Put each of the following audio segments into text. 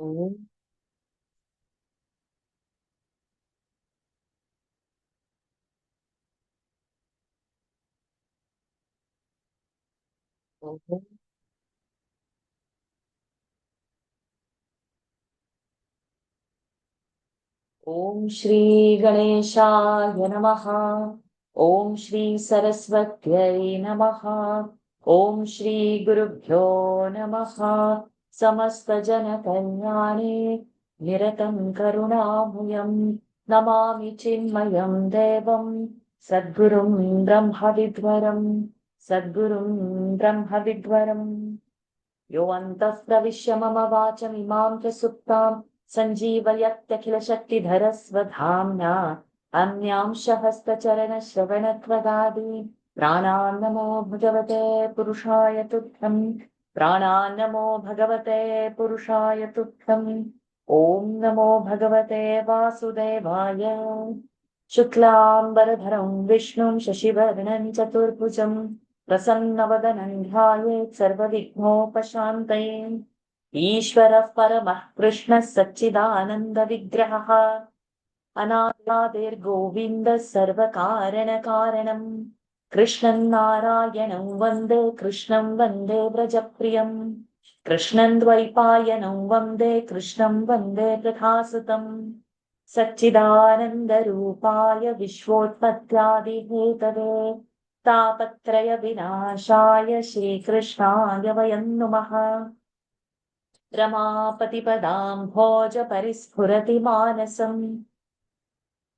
ओम ओम ओम श्री गणेशाय नमः। ओम श्री सरस्वत्यै नमः। ओम श्री गुरुभ्यो नमः। समस्त जन कल्याणे निरतं करुणामयं नमामि चिन्मयं देवं सद्गुरुं ब्रह्मविद्वरं सद्गुरुं ब्रह्मविद्वरम्। यो अन्तः प्रविश्य मम वाचमिमां प्रसुप्तां सञ्जीवयत्यखिलशक्तिधरस्वधाम्ना अन्यांशहस्तचरणश्रवणत्वगादि प्राणान् नमो भगवते पुरुषाय तुभ्यम्। प्राणान् नमो भगवते पुरुषाय तुभ्यम्। ॐ नमो भगवते वासुदेवाय। शुक्लाम्बरधरं विष्णुं शशिवर्णं चतुर्भुजं प्रसन्नवदनं ध्यायेत् सर्वविघ्नोपशान्तये। ईश्वरः परमः कृष्णः सच्चिदानन्दविग्रहः अनादिर्गोविन्दः सर्वकारणकारणम्। कृष्णं नारायणं वन्दे कृष्णं वन्दे व्रजप्रियम्। कृष्णं द्वैपायनं वन्दे कृष्णं वन्दे प्रथासुतम्। सच्चिदानन्दरूपाय विश्वोत्पत्त्यादिहेतवे तापत्रयविनाशाय श्रीकृष्णाय वयं नुमः। रमापतिपदां भोज परिस्फुरति मानसम्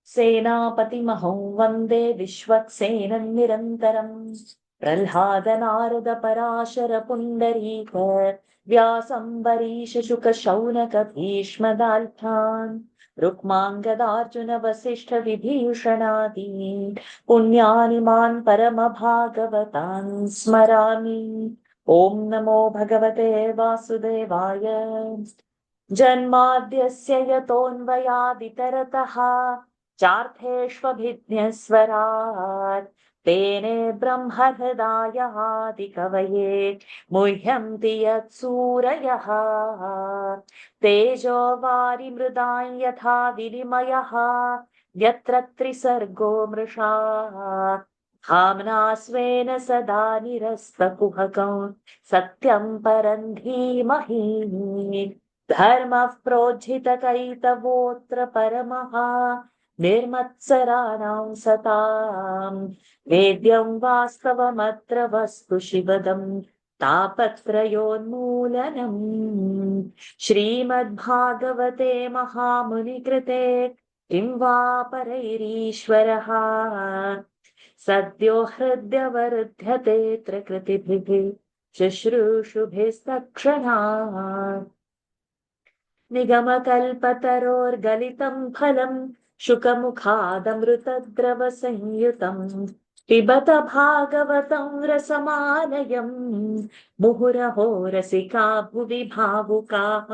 सेनापतिमहं वन्दे विश्वक्सेनं निरन्तरम्। प्रह्लाद नारद पराशर पुण्डरीक व्यासम्बरीश शुक शौनक भीष्मदाल्ठान् रुक्माङ्गदार्जुन वसिष्ठ विभीषणादीन् पुण्यानिमान् परमभागवतान् स्मरामि। ॐ नमो भगवते वासुदेवाय। जन्माद्यस्य यतोऽन्वयादितरतः चार्थेष्वभिज्ञस्वराट् तेने ब्रह्महृदाय आदिकवये मुह्यन्ति यत्सूरयः। तेजो वारिमृदां यथा विनिमयः यत्र त्रिसर्गो मृषा धाम्ना स्वेन सदा निरस्तकुहकं सत्यं परं धीमहि। धर्मः प्रोज्झितकैतवोऽत्र परमः निर्मत्सराणां सताम् वेद्यं वास्तवमत्र वस्तु शिवदम् तापत्रयोन्मूलनम्। श्रीमद्भागवते महामुनिकृते किं वा परैरीश्वरः सद्यो हृद्यवरुध्यतेऽत्र कृतिभिः शुश्रूषुभिस्तक्षणात्। निगमकल्पतरोर्गलितं फलं शुकमुखादमृतद्रवसंयुतं पिबत भागवतं रसमालयं मुहुरहो रसिका भुवि भावुकाः।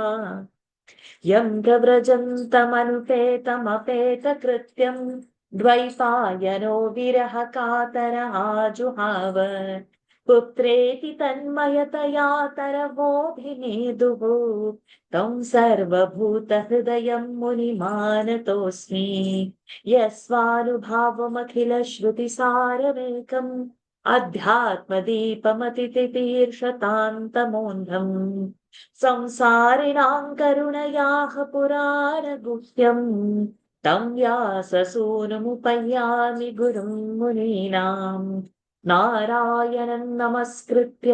यं प्रव्रजन्तमनुपेतमपेतकृत्यं द्वैपायनो विरह कातर आजुहाव पुत्रेति तन्मयतया तरवोऽभिनेदुः तं सर्वभूतहृदयं मुनिमानतोऽस्मि। यस्वानुभावमखिलश्रुतिसारमेकम् अध्यात्मदीपमतितितीर्षतान्तमोऽन्धम् संसारिणां करुणयाः पुराणगुह्यं तं व्याससूनुमुपयामि गुरुं मुनीनाम्। नारायणं नमस्कृत्य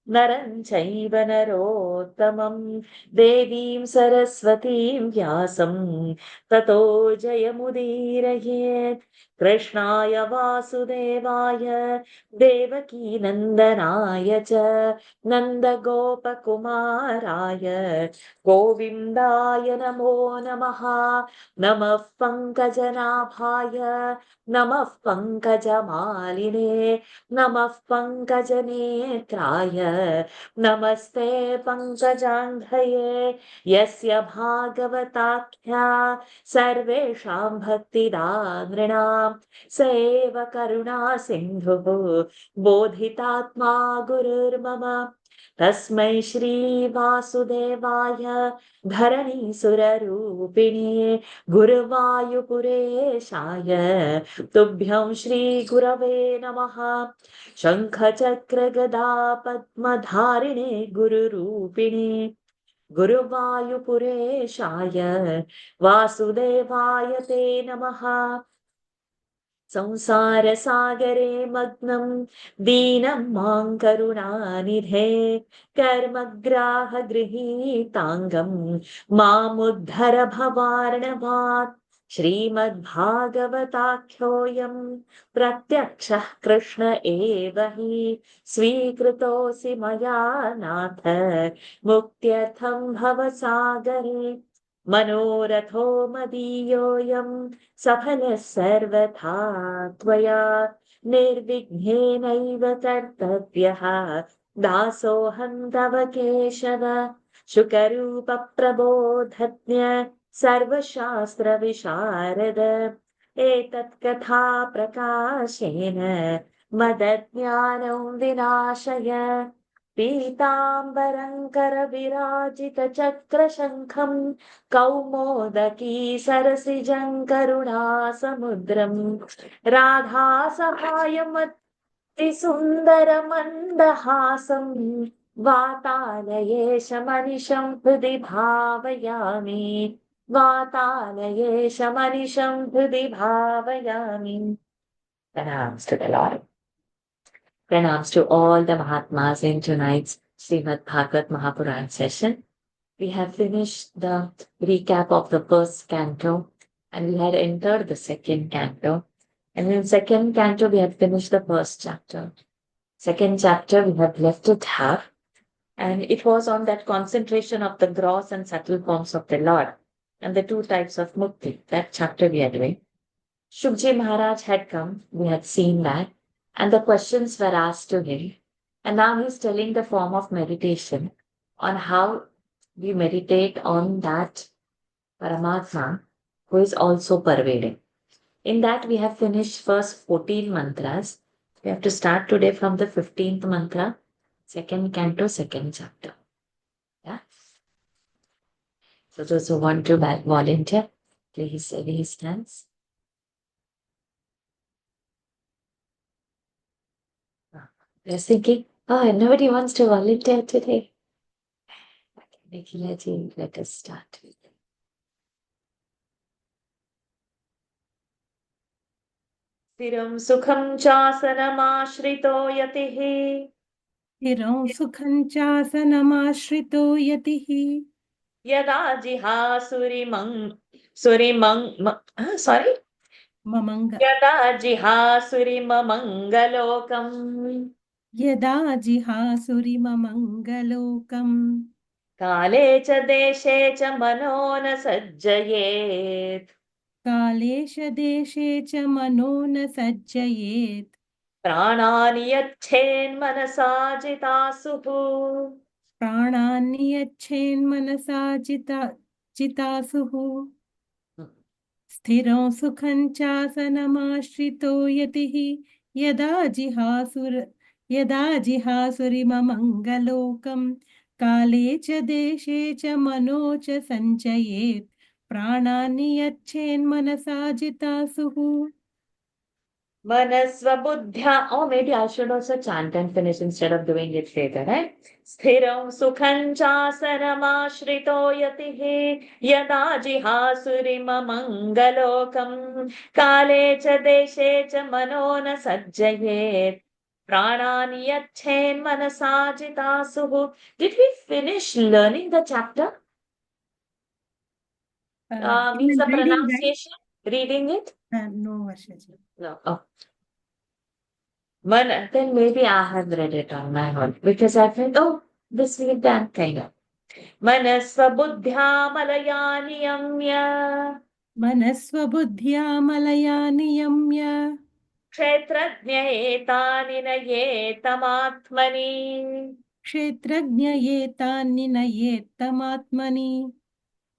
नरं चैव नरोत्तमं देवीं सरस्वतीं व्यासं ततो जयमुदीरयेत्। कृष्णाय वासुदेवाय देवकीनन्दनाय च नन्दगोपकुमाराय गोविन्दाय नमो नमः। नमः पङ्कजनाभाय नमः पङ्कजमालिने नमः पङ्कजनेत्राय नमस्ते पङ्कजाङ्घ्रये। यस्य भागवताख्या सर्वेषां भक्तिदानृणां स एव करुणा सिन्धुः बोधितात्मा गुरुर्मम। तस्मै श्रीवासुदेवाय धरणीसुररूपिणे गुरुवायुपुरेशाय तुभ्यं श्रीगुरवे नमः। शङ्खचक्रगदा पद्मधारिणे गुरुरूपिणे गुरुवायुपुरेशाय वासुदेवाय ते नमः। संसारसागरे मग्नं दीनं मां करुणानिधे कर्मग्राहगृहीताङ्गं मामुद्धर भवार्णवात्। श्रीमद्भागवताख्योऽयं प्रत्यक्षः कृष्ण एव हि स्वीकृतोऽसि मया नाथ मुक्त्यर्थं भवसागरे। मनोरथो मदीयोऽयं सफलः सर्वथा त्वया निर्विघ्नेनैव कर्तव्यः दासोऽहं तव केशव। शुकरूपप्रबोधज्ञ सर्वशास्त्रविशारद एतत् कथा प्रकाशेन मदज्ञानं विनाशय। पीताम्बरं करविराजितचक्रशङ्खं कौमोदकी सरसिजं करुणासमुद्रं राधासहायमतिसुन्दरमन्दहासं वातालयेशमनिशं हृदि भावयामि। वातालयेशमनिशं हृदि भावयामि। Pranams to the Lord. Pranams to all the Mahatmas in tonight's Srimad Bhagavad Mahapuran session. We have finished the recap of the first canto and we had entered the second canto. And in second canto, we had finished the first chapter. Second chapter, we have left it half. And it was on that concentration of the gross and subtle forms of the Lord and the two types of mukti. That chapter we are doing. Shukji Maharaj had come, we had seen that, and the questions were asked to him. And now he's telling the form of meditation on how we meditate on that Paramatma who is also pervading. In that, we have finished first 14 mantras. We have to start today from the 15th mantra, second canto, second chapter. Yeah. So those who want to volunteer, please raise hands. They're thinking, oh, nobody wants to volunteer today. Okay, Nikhila ji, let us start. स्थिरं सुखं चासनमाश्रितो यतिः स्थिरं सुखं चासनमाश्रितो यतिः यदा जिहासुरिमं ममङ्ग यदा जिहासुरिममङ्गलोकम् यदा जिहासुरिममङ्गलोकम् काले च देशे च मनो न सज्जयेत् कालेश देशे च मनो न सज्जयेत् प्राणानि यच्छेन्मनसा जितासुः प्राणानि यच्छेन्मनसा जितासुः स्थिरं सुखं चासनमाश्रितो यतिः यदा जिहासुरिममङ्गलोकम् काले च देशे च मनो च सञ्चयेत् प्राणानि यच्छेन्मनसा जितासुः. Manasvabuddhya, or maybe I should also chant and finish instead of doing it later, right? Sthiram sukham chasanamashhrito yatihi yada jihasurima mangalokam kale cha deshe cha mano na sajjayet pranani yacchen manasajitasuhu. Did we finish learning the chapter? Means the pronunciation, reading it? No, Varshaji. No. Oh. Then maybe I have read it on my own because I felt, oh, this we've done kind of. Manasvabuddhya malaya niyamya मनस्वबुद्ध्या मलया नियम्य kshetrajna etani nayetamatmani क्षेत्रज्ञयेतान्निनयेत्तमात्मनि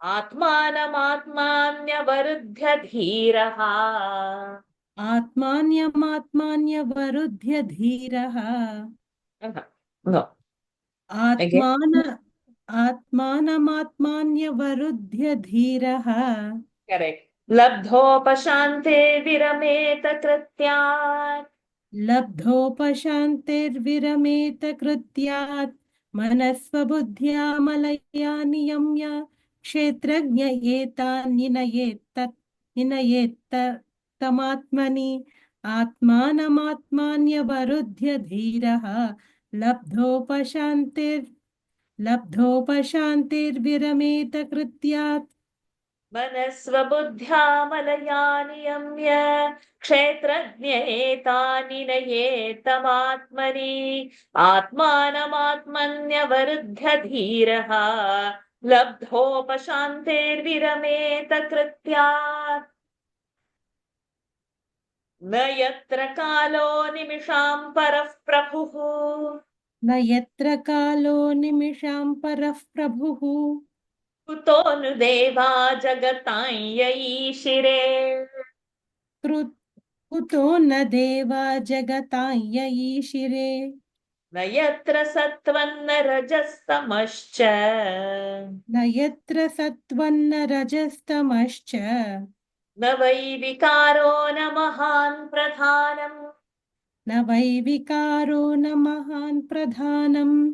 atmanamatmanyavaruddhya dhiraha. आत्मान्यमात्मान्यवरुध्य धीरः. No. Again. आत्मानमात्मान्यवरुध्य धीरः Correct. लब्धोपशान्ते विरमेत कृत्यात्. लब्धोपशान्तिर्विरमेत कृत्यात् मनस्वबुद्ध्या मलया नियम्य क्षेत्रज्ञ निनयेत्त तमात्मनि आत्मानमात्मान्यवरुध्य धीरः लब्धोपशान्तिर्विरमेत कृत्यात् मनस्वबुद्ध्या मलया नियम्य क्षेत्रज्ञेतानि नयेतमात्मनि आत्मानमात्मन्यवरुध्य धीरः लब्धोपशान्तेर्विरमेत कृत्यात् न यत्र कालो निमिषां परः प्रभुः न यत्र कालो निमिषां परः प्रभुः कुतो नु देवा जगतां यईशिरे कुतो न देवा जगतां यईशिरे न यत्र सत्त्वन्न रजस्तमश्च न यत्र सत्त्वन्न रजस्तमश्च न वै विकारो न महान् प्रधानम् न वै विकारो न महान् प्रधानम्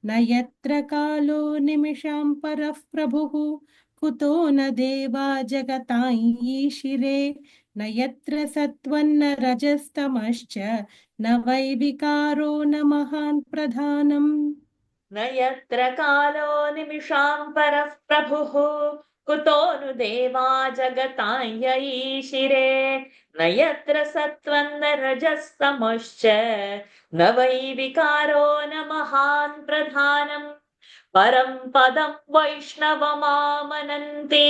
न यत्र कालो निमिषां परः प्रभुः कुतो न देवा जगतां ईशिरे न यत्र सत्त्वन्न रजस्तमश्च न वै विकारो न महान् प्रधानम् न यत्र कालो निमिषां परः प्रभुः कुतो नु देवा जगतां यईशिरे न यत्र सत्त्वन्न रजस्तमश्च न वै विकारो न महान् प्रधानम् परं पदं वैष्णवमामनन्ति.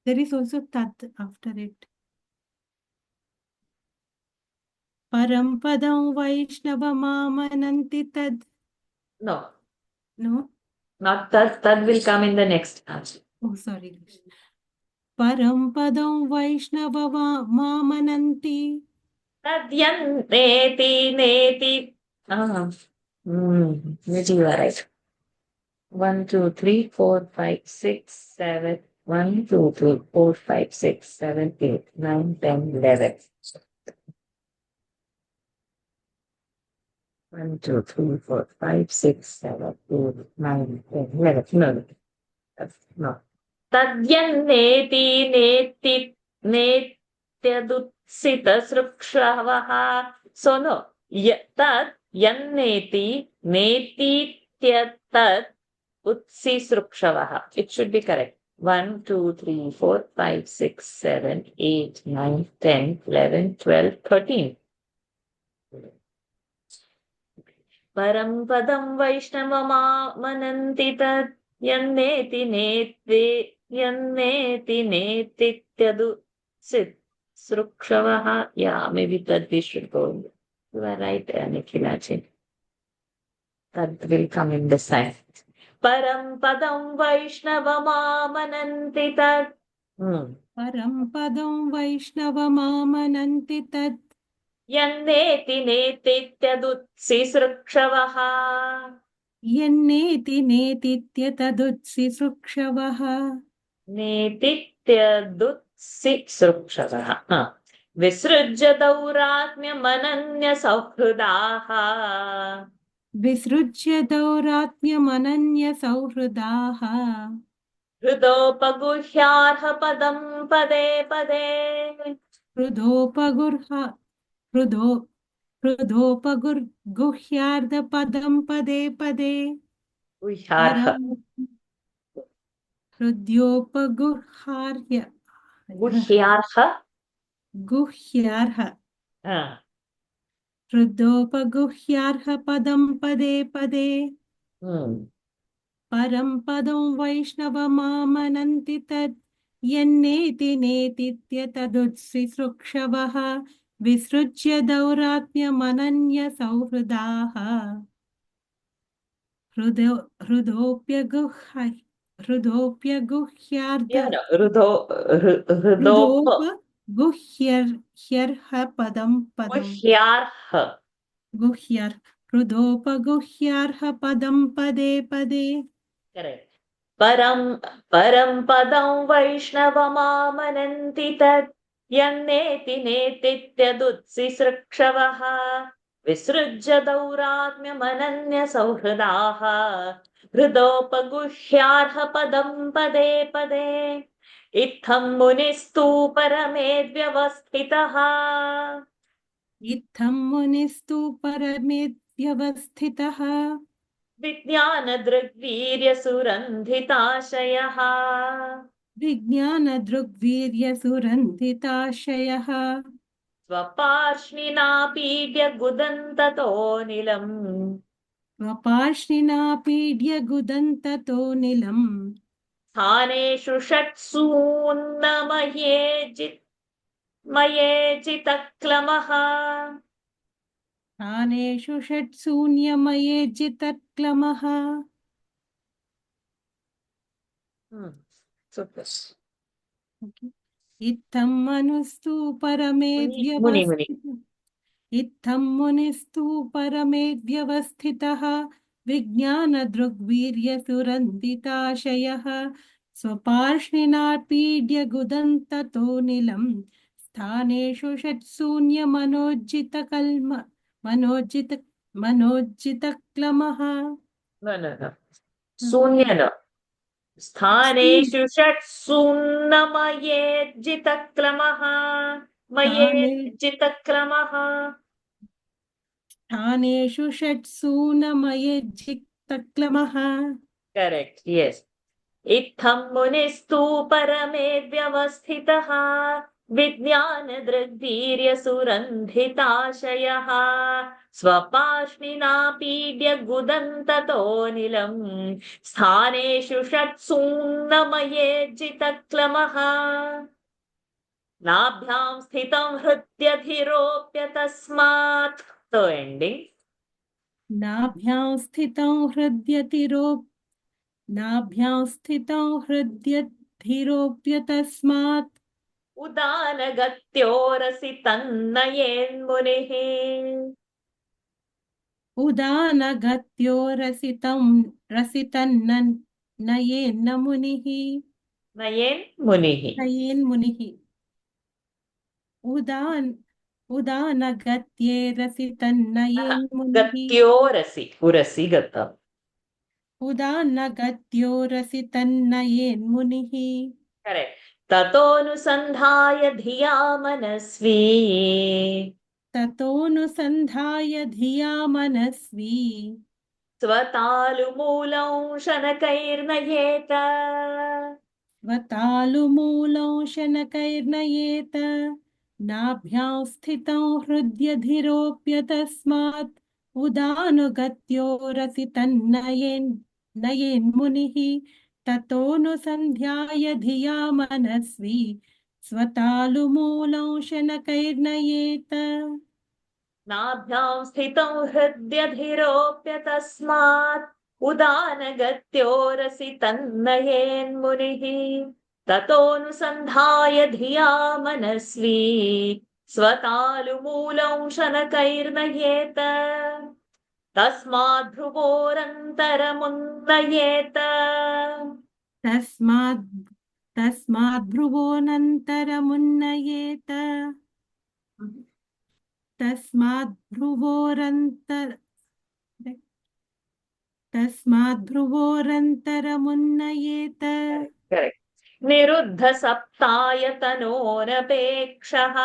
There is also tat after it. Param padam vaishnavamamananti tad. No, No? not that. That will come in the next answer. Oh, sorry. Param padam vaishnavamamananti. Tadyaneti neti. Niti, you are right. 1, 2, 3, 4, 5, 6, 7. 1, 2, 3, 4, 5, 6, 7, 8, 9, 10, 11. 1, 2, 3, 4, 5, 6, 7, 8, 9, 10, 11. No, no. Tadyanneti neti netyadutsit-srukshavaः. So no. Tad yanneti netityatad utsi-srukshavaः. It should be correct. 1, 2, 3, 4, 5, 6, 7, 8, 9, 10, 11, 12, 13. परं पदं वैष्णवमामनन्ति तत् यन्नेति नेतित्यदुत्सित् सृक्षवः. Yeah, maybe that we should go. You are right, Nikhilaji. That will come in the sign. परं पदं वैष्णवमामनन्ति तत्. Param padam vaishnavamamananti tad. यन्नेति नेतित्यदुत्सिसृक्षवः. यन्नेति नेतित्यतदुत्सिसृक्षवः. नेतित्यदुत्सिसृक्षवः. विसृज्य दौरात्म्यमनन्यसौहृदाः. विसृज्य दौरात्म्यमनन्यसौहृदाः. हृदोपगुह्यार्हपदं पदे पदे. हृदोपगुह्यार्धपदं पदे पदे. गुह्यार्ह. हृद्योपगुह्यार्य गुह्यार्ह. गुह्यार्ह हृदोपगुह्यार्हपदं पदे पदे. परं पदं वैष्णवमामनन्ति तत् यन्नेति नेतित्यतदुत्सिसृक्षवः. विसृज्य दौरात्म्यमनन्यसौहृदाः. हृदोपगुह्यार्हपदं पदं. गुह्यार्ह. गुह्यार् हृदोपगुह्यार्हपदं पदे पदे करेक्ट। परं पदं वैष्णवमामनन्ति तत् यन्नेति नेतीत्यदुत्सिसृक्षवः विसृज्य दौरात्म्यमनन्यसौहृदाः हृदोपगुह्यार्हपदं पदे पदे इत्थं मुनिस्तु परमेद्व्यवस्थितः इत्थं मुनिस्तु परमेद्व्यवस्थितः विज्ञानदृग्वीर्यसुरन्धिताशयः विज्ञानदृग्वीर्यसुरन्धिताशयः स्वपार्ष्णिनापीड्य गुदन्ततोऽनिलम् स्वपार्ष्णिना पीड्य गुदन्ततो निलम् स्थानेषु मयेजितक्लमः स्थानेषु षट्शून्यमये जितक्लमः Super. इत्थं मनुस्तु मुनि परमेद्व्यवस्थितः इत्थं मुनिस्तु परमेद्व्यवस्थितः विज्ञानदृग्वीर्यसुरन्दिताशयः स्वपार्ष्णिना पीड्य गुदन्ततो निलम् स्थानेषु षट्शून्यमनोज्जितकल्म मनोज्जित मनोज्जितक्लमः न न न शून्य न स्थानेषु षट्सून्नमयेज्जितक्रमः स्थाने मयेज्जितक्रमः स्थानेषु षट्सूनमयज्जितक्लमः करेक्ट यस इत्थं मुनिस्तु परमेद्व्यवस्थितः विज्ञानदृग्वीर्यसुरन्धिताशयः स्वपार्ष्णिना पीड्य गुदन्ततोऽनिलम् स्थानेषु षट्सून्नमयेज्जितक्लमः नाभ्यां स्थितं हृद्यधिरोप्य तस्मात् तो एंडिंग नाभ्यां स्थितं नाभ्यां स्थितं हृद्यधिरोप्य तस्मात् उदानगत्योरसि तन्नयेन्मुनिः उदानगत्यो रसितन्नयेन्न मुनिः नयेन्मुनिः नयेन्मुनिः उदानगत्ये रसितन्नयेन्मुनिः गत्योरसि उरसि गतम् उदानगत्यो रसितन्नयेन्मुनिः करेक्ट ततोऽनुसन्धाय धिया मनस्वी ततोऽनुसन्धाय धिया मनस्वी स्वतालुमूलं शनकैर्नयेत स्वतालुमूलं शनकैर्नयेत नाभ्यां स्थितं हृद्यधिरोप्य तस्मात् उदानुगत्यो रसितन्नयेन्मुनिः ततोऽनुसन्ध्याय धिया मनस्वी स्वतालुमूलं शनकैर्नयेत नाभ्यां स्थितं हृद्यधिरोप्य तस्मात् उदानगत्योरसि तन्नयेन्मुनिः ततोऽनुसन्धाय धिया मनस्वी स्वतालुमूलं शनकैर्नयेत तस्मात् भ्रुवोरन्तरमुन्नयेत तस्माद् भ्रुवोऽनन्तरमुन्नयेत तस्माद् भ्रुवोरन्तरमुन्नयेत करेक्ट निरुद्ध सप्तायतनोरपेक्षः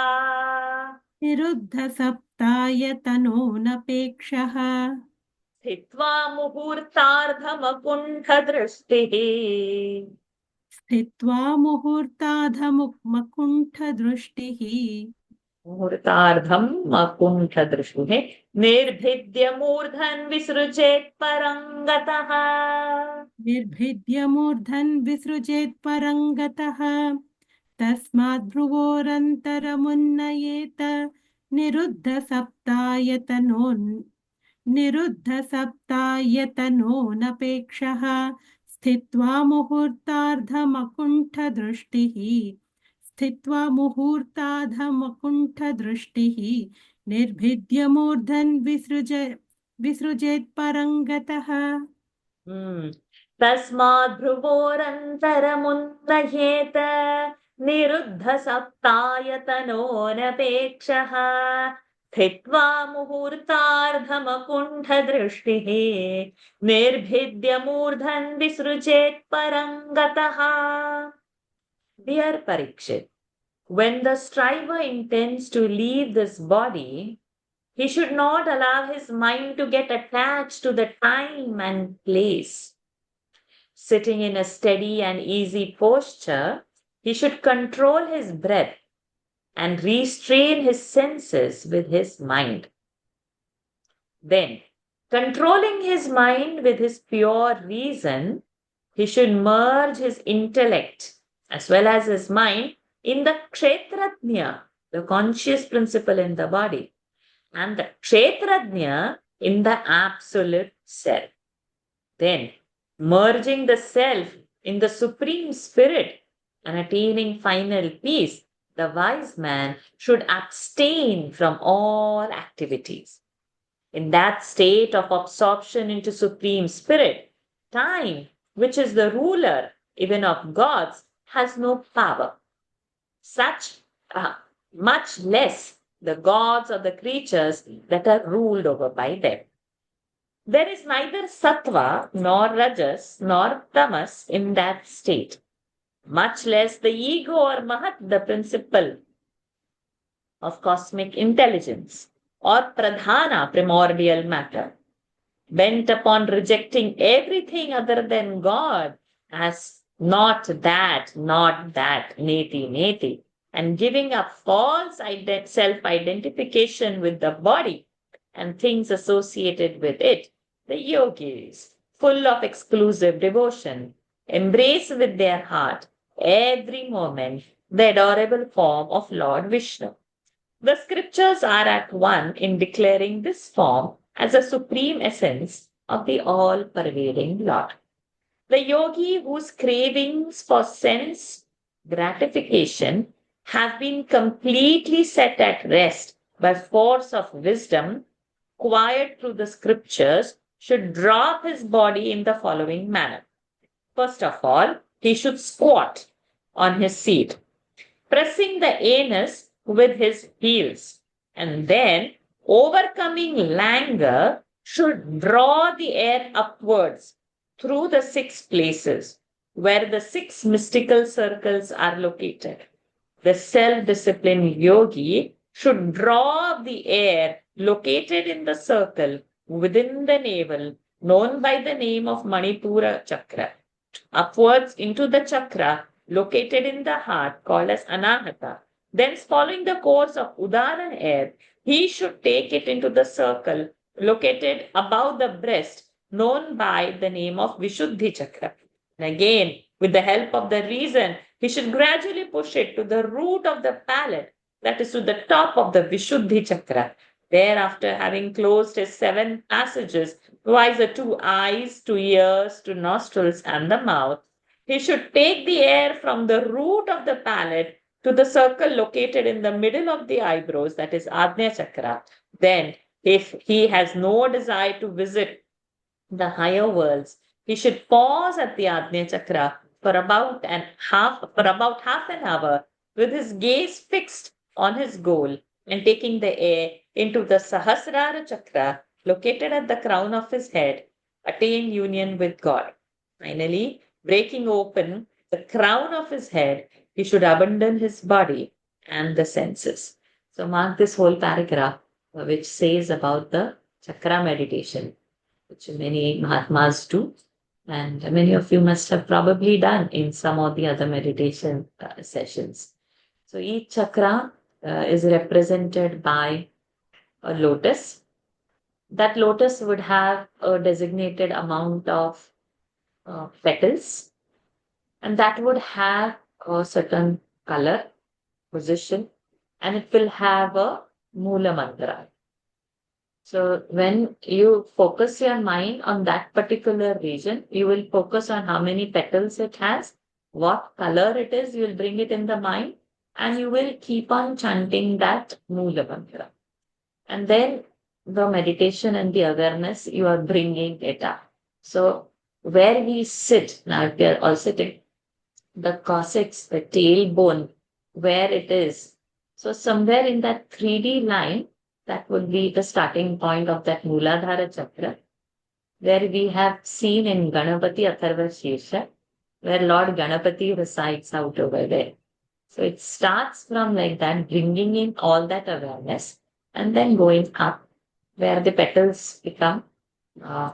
निरुद्ध सप्तायतनोऽनपेक्षः स्थित्वा मुहूर्तार्धमकुण्ठदृष्टिः स्थित्वा मुहूर्ताधमुक्मकुण्ठदृष्टिः मुहूर्तार्धम् अकुण्ठदृष्टिः निर्भिद्य मूर्धन् विसृजेत् परं गतः निर्भिद्य मूर्धन् विसृजेत् परं गतः तस्माद् भ्रुवोरन्तरमुन्नयेत निरुद्ध सप्तायतनोऽनपेक्षः स्थित्वा मुहूर्ताधमकुण्ठदृष्टिः निर्भिद्य मूर्धन् विसृजेत् परङ्गतः तस्माद् भ्रुवोरन्तरमुन्नयेत निरुद्धसप्तायतनोरपेक्षः स्थित्वा मुहूर्तार्धमकुण्ठदृष्टिः निर्भिद्य मूर्धन् विसृजेत् परङ्गतः. Dear Parikshit, when the striver intends to leave this body, he should not allow his mind to get attached to the time and place. Sitting in a steady and easy posture, he should control his breath and restrain his senses with his mind. Then, controlling his mind with his pure reason, he should merge his intellect as well as his mind in the Kshetrajna, the conscious principle in the body, and the Kshetrajna in the absolute self. Then, merging the self in the supreme spirit and attaining final peace, the wise man should abstain from all activities. In that state of absorption into supreme spirit, time, which is the ruler even of gods, has no power. Much less the gods or the creatures that are ruled over by them. There is neither sattva nor rajas nor tamas in that state, much less the ego or mahat, the principle of cosmic intelligence, or pradhana, primordial matter, bent upon rejecting everything other than God as not that, neti, neti, and giving up false self-identification with the body and things associated with it. The yogis, full of exclusive devotion, embrace with their heart every moment the adorable form of Lord Vishnu. The scriptures are at one in declaring this form as a supreme essence of the all-pervading Lord. The yogi whose cravings for sense gratification have been completely set at rest by force of wisdom, quiet through the scriptures, should drop his body in the following manner. First of all, he should squat on his seat, pressing the anus with his heels, and then, overcoming languor, should draw the air upwards through the 6 places where the 6 mystical circles are located. The self-disciplined yogi should draw the air located in the circle within the navel, known by the name of Manipura Chakra, upwards into the chakra located in the heart called as Anahata. Then, following the course of Udana air, he should take it into the circle located above the breast, known by the name of Vishuddhi Chakra. And again, with the help of the reason, he should gradually push it to the root of the palate, that is to the top of the Vishuddhi Chakra. Thereafter, having closed his 7 passages, viz. the 2 eyes, 2 ears, 2 nostrils, and the mouth, he should take the air from the root of the palate to the circle located in the middle of the eyebrows, that is Ajna Chakra. Then, if he has no desire to visit the higher worlds, he should pause at the Ajna Chakra for about half an hour with his gaze fixed on his goal and taking the air into the Sahasrara Chakra located at the crown of his head, attain union with God. Finally, breaking open the crown of his head, he should abandon his body and the senses. So mark this whole paragraph which says about the chakra meditation, which many Mahatmas do, and many of you must have probably done in some of the other meditation sessions. So each chakra is represented by a lotus. That lotus would have a designated amount of petals, and that would have a certain color, position, and it will have a Mula Mantra. So when you focus your mind on that particular region, you will focus on how many petals it has, what color it is, you will bring it in the mind, and you will keep on chanting that Mula Mantra. And then the meditation and the awareness, you are bringing it up. So where we sit, now if we are all sitting, the coccyx, the tailbone, where it is. So somewhere in that 3D line, that would be the starting point of that Mooladhara chakra, where we have seen in Ganapati Atharva Shesha, where Lord Ganapati resides out over there. So it starts from like that, bringing in all that awareness and then going up where the petals become uh,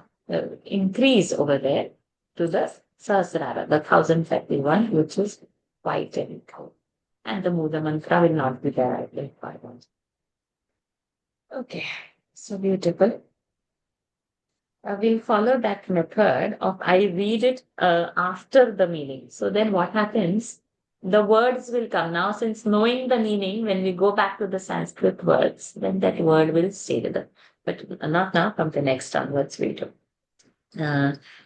increase over there to the Sahasrara, the 1051, which is white and gold. And the Muda mantra will not be there, I think, by one. Okay, so beautiful. We follow that method of I read it after the meaning. So then what happens? The words will come. Now, since knowing the meaning, when we go back to the Sanskrit words, then that word will stay with us. But not now, from the next onwards we do.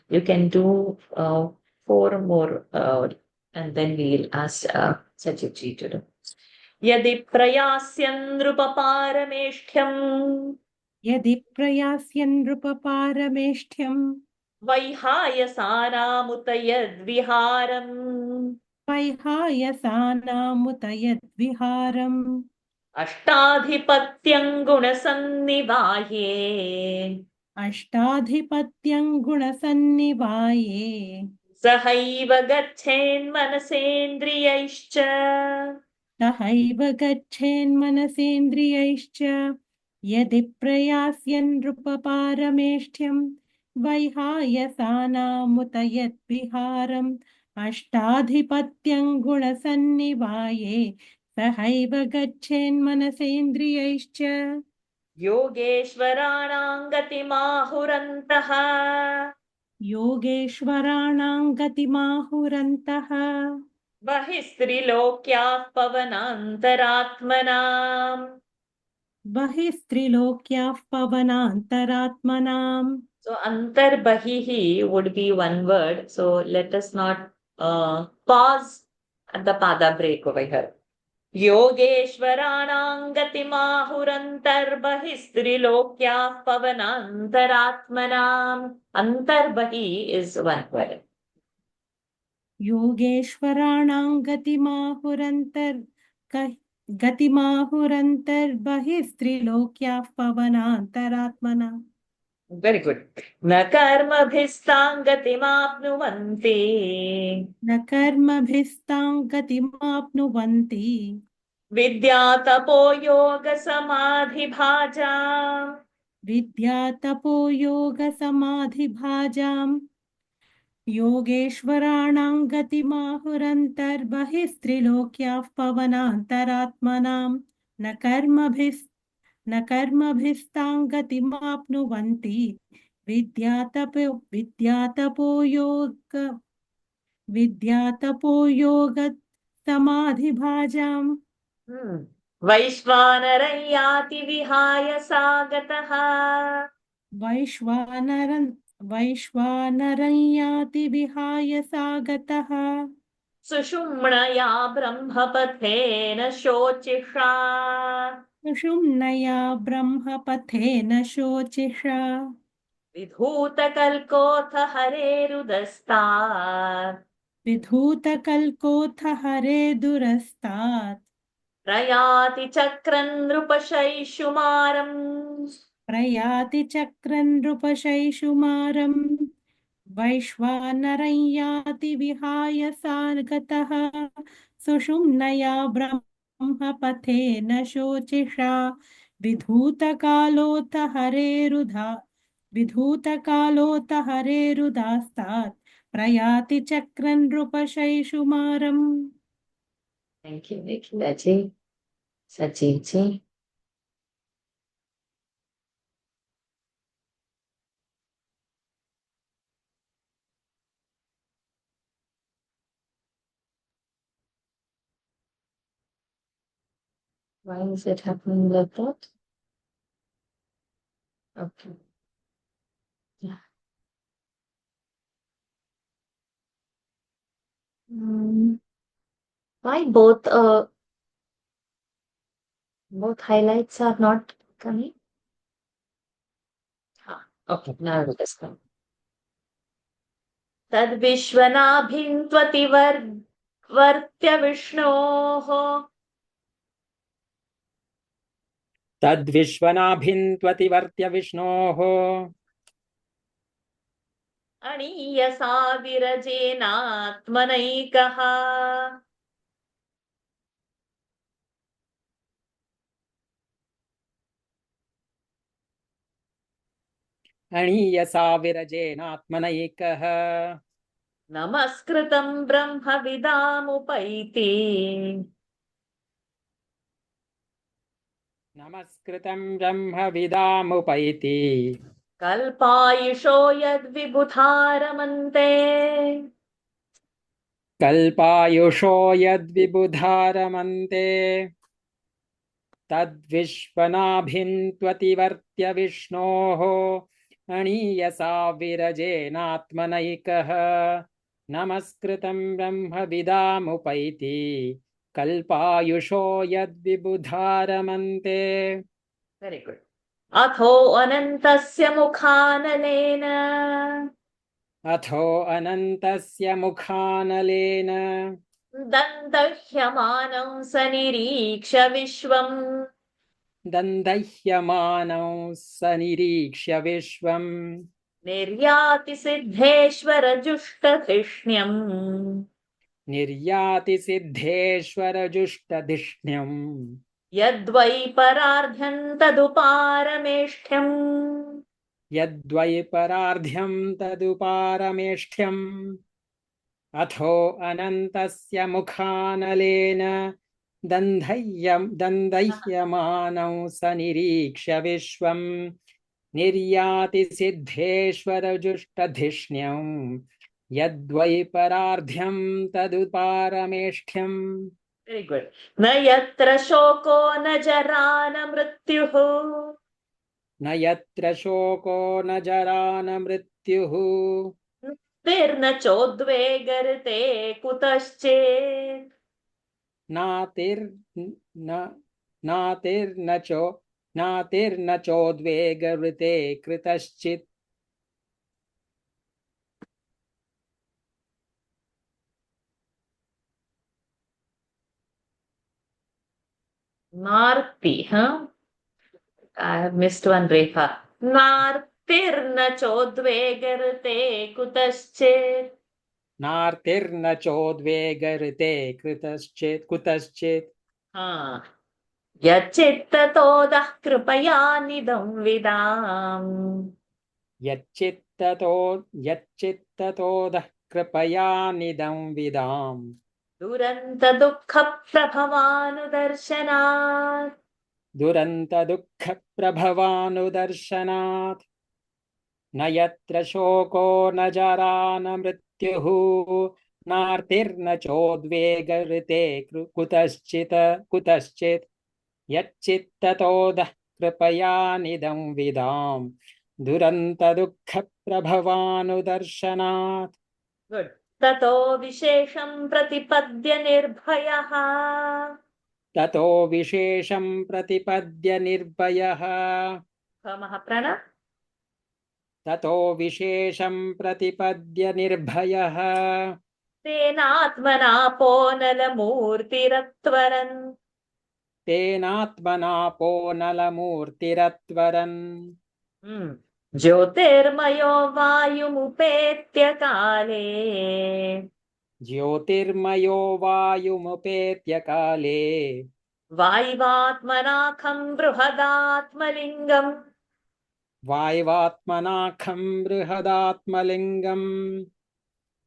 You can do four more and then we'll ask Sajidji to do. यदि प्रयास्यन् नृपपारमेष्ठ्यम् यदि प्रयास्यन् नृपपारमेष्ठ्यम् वैहायसानामुत यद्विहारम् वैहायसानामुत यद्विहारम् अष्टाधिपत्यम् गुणसन्निवाये अष्टाधिपत्यम् गुणसन्निवाये सहैव गच्छेन्मनसेन्द्रियैश्च सहैव गच्छेन्मनसेन्द्रियैश्च यदि प्रयास्यन् नृपपारमेष्ठ्यम् वैहायसानामुत यद्विहारम् अष्टाधिपत्यम् गुणसन्निवाये सहैव गच्छेन्मनसेन्द्रियैश्च योगेश्वराणाम् गतिमाहुरन्तः योगेश्वराणाम् गतिमाहुरन्तः बहिस्त्रिलोक्याः पवनान्तरात्मनाम् बहिस्त्रिलोक्याः पवनान्तरात्मनाम्. So antarbahihi would be one word. So let us not pause at the pada break over here. योगेश्वराणाम् गतिमाहुरन्तर्बहिस्त्रिलोक्याः पवनान्तरात्मनाम्. Antarbahi is one word. योगेश्वराणाम् गतिमाहुरन्तर्बहिस्त्रिलोक्याः पवनान्तरात्मनाम्. Very good. न कर्मभिस्ताम् गतिमाप्नुवन्ति न कर्मभिस्ताम् गतिमाप्नुवन्ति विद्या तपो योगसमाधिभाजाम् विद्या तपो योगसमाधिभाजाम् योगेश्वराणाम् गतिमाहुरन्तर्बहिस्त्रिलोक्याः पवनान्तरात्मनाम् न कर्मभिस्ताम् गतिमाप्नुवन्ति विद्यातपो योग समाधिभाजाम् वैश्वानरं याति विहाय सा गतः वैश्वानरं याति विहाय सा गतः सुषुम्णया ब्रह्मपथेन शोचिषा सुषुम्नया ब्रह्मपथेन शोचिषा विधूतकल्कोऽथ हरेरुदस्तात् विधूतकल्कोऽथ हरेदुरस्तात् प्रयाति चक्रं नृपशैशुमारम् प्रयाति चक्रं नृपशैशुमारम् वैश्वानरं याति विहाय सा गतः सुषुम्नया ब्रह्मपथेन शोचिषा विधूतकालोऽथ हरेरुदास्तात् प्रयाति चक्रं नृपशैशुमारम्. Thank you, Nikhila-ji. Sajid-ji. Why is it happening like that? Okay. Yeah. Why both highlights are not coming? Okay, now we'll discuss. तद्विश्वनाभिं त्वतिवर्त्य विष्णोः तद्विश्वनाभिन्त्वतिवर्त्य विष्णोः अणीयसा विरजेनात्मनैकः अणीयसा विरजेनात्मनैकः नमस्कृतं ब्रह्मविदामुपैति नमस्कृतं ब्रह्मविदामुपैति कल्पायुषो यद्विबुधारमन्ते कल्पायुषो यद्विबुधारमन्ते तद्विश्वनाभिन्त्वतिवर्त्य विष्णोः अणीयसा विरजेनात्मनैकः नमस्कृतं ब्रह्मविदामुपैति कल्पायुषो यद्विबुधारमन्ते. वेरी गुड अथो अनन्तस्य मुखानलेन अथो अनन्तस्य मुखानलेन दन्तह्यमानं स निरीक्ष विश्वम् दन्दह्यमानौ स निरीक्ष्य विश्वम् निर्याति सिद्धेश्वर जुष्टधिष्ण्यम् निर्याति सिद्धेश्वरजुष्टधिष्ण्यम् यद्वै परार्ध्यं तदुपारमेष्ठ्यम् यद्वै परार्ध्यं तदुपारमेष्ठ्यम् अथो अनन्तस्य मुखानलेन दन्दह्यमानौ स निरीक्ष्य विश्वम् निर्याति सिद्धेश्वरजुष्टधिष्ण्यम् यद्वै परार्ध्यं तदुपारमेष्ठ्यम्. वेरी गुड न यत्र शोको न जरा न मृत्युः न यत्र शोको न जरा न मृत्युः तिर्न चोद्वेगर्ते कुतश्चेत् नातिर्न चोद्वेगवृते कृतश्चित्. नार्ति I have missed one rekha नार्तिर्न चोद्वेगर्ते कुतश्चेत् नार्तिर्न चोद्वेगऋते कुतश्चित् यच्चित्ततोदः कृपया निदं विदाम् यच्चित्ततोदः कृपया निदं विदाम् दुरन्तदुःखप्रभवानुदर्शनात् दुरन्तदुःखप्रभवानुदर्शनात् न यत्र शोको न जरा न मृत्युः नार्तिर्न चोद्वेगऋते कुतश्चित् यच्चित्ततोदः कृपया निदं विदाम् दुरन्तदुःखप्रभवानुदर्शनात्. गुड ततो विशेषं प्रतिपद्य निर्भयः ततो विशेषं प्रतिपद्य निर्भयः प्रण ततो विशेषं प्रतिपद्य निर्भयः तेनात्मनापोनलमूर्तिरत्वरन् तेनात्मनापोनलमूर्तिरत्वरन् ज्योतिर्मयो वायुमुपेत्य काले ज्योतिर्मयो वायुमुपेत्य काले वाय्वात्मनाखं बृहदात्मलिङ्गम् वाय्वात्मनाखं बृहदात्मलिङ्गम्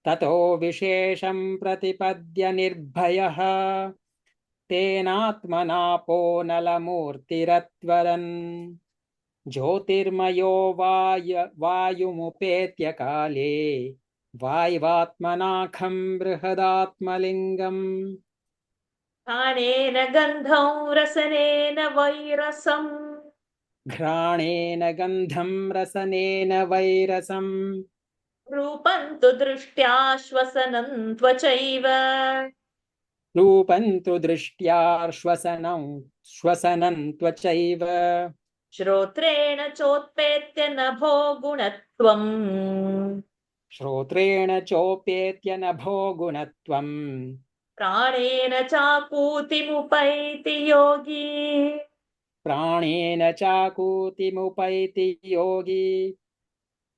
ततो विशेषं प्रतिपद्य निर्भयः तेनात्मनापोनलमूर्तिरत्वरन् ज्योतिर्मयो वायुमुपेत्य काले वाय्वात्मनाखं बृहदात्मलिङ्गम् घ्राणेन गन्धं रसनेन वैरसम् घ्राणेन गन्धं रसनेन वैरसम् रूपं तु दृष्ट्या श्वसनं त्वचैव रूपं तु दृष्ट्या श्वसनं त्वचैव श्रोत्रेण चोत्पेत्य नभो गुणत्वम् श्रोत्रेण चोपेत्य नभो गुणत्वम् प्राणेन चाकूतिमुपैति योगी प्राणेन चाकूतिमुपैति योगी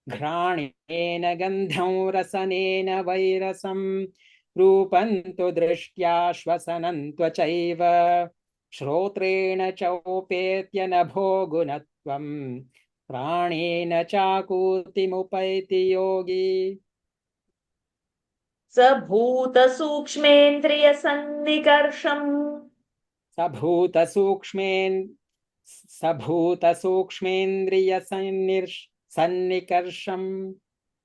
घ्राणेन गन्धं रसनेन वैरसं रूपं तु दृष्ट्या श्वसनं त्वचैव श्रोत्रेण चोपेत्य नभो गुणत्वं प्राणेन चाकूतिमुपैति योगी स भूतसूक्ष्मेन्द्रियसन्निकर्षम् सन्निकर्षम्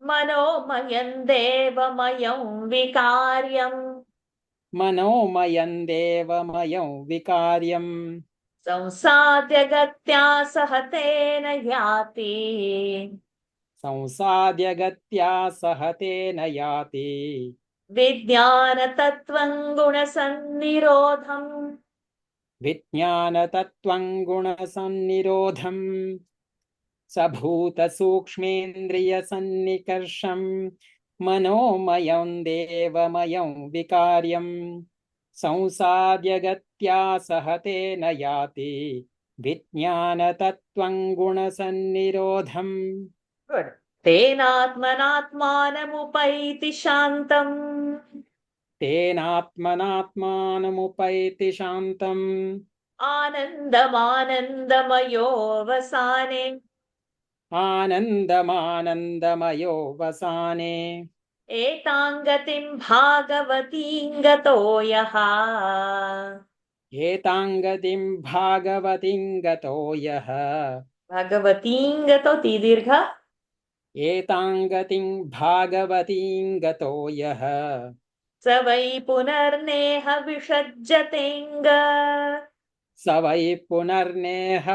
मनोमयं देवमयं विकार्यम् मनोमयं देवमयं विकार्यम् संसाद्य गत्या सह तेन याति संसाद्य गत्या सह तेन याति विज्ञानतत्त्वं गुणसन्निरोधम् विज्ञानतत्त्वं गुणसन्निरोधम् स भूतसूक्ष्मेन्द्रियसन्निकर्षम् मनोमयं देवमयं विकार्यम् संसाद्य गत्या सह तेन याति विज्ञानतत्त्वं गुणसन्निरोधम् तेनात्मनात्मानमुपैति शान्तम् तेनात्मनात्मानमुपैति शान्तम् आनन्दमानन्दमयोऽवसाने आनन्दमानन्दमयोऽवसाने एताङ्गतिं भागवतीं गतो यः एताङ्गतिं भागवतीं गतो यः भगवतीं गतो ती दीर्घ एताङ्गतिं भागवतीं गतो यः स वै पुनर्नेह विषज्जतेङ्ग स वै पुनर्नेह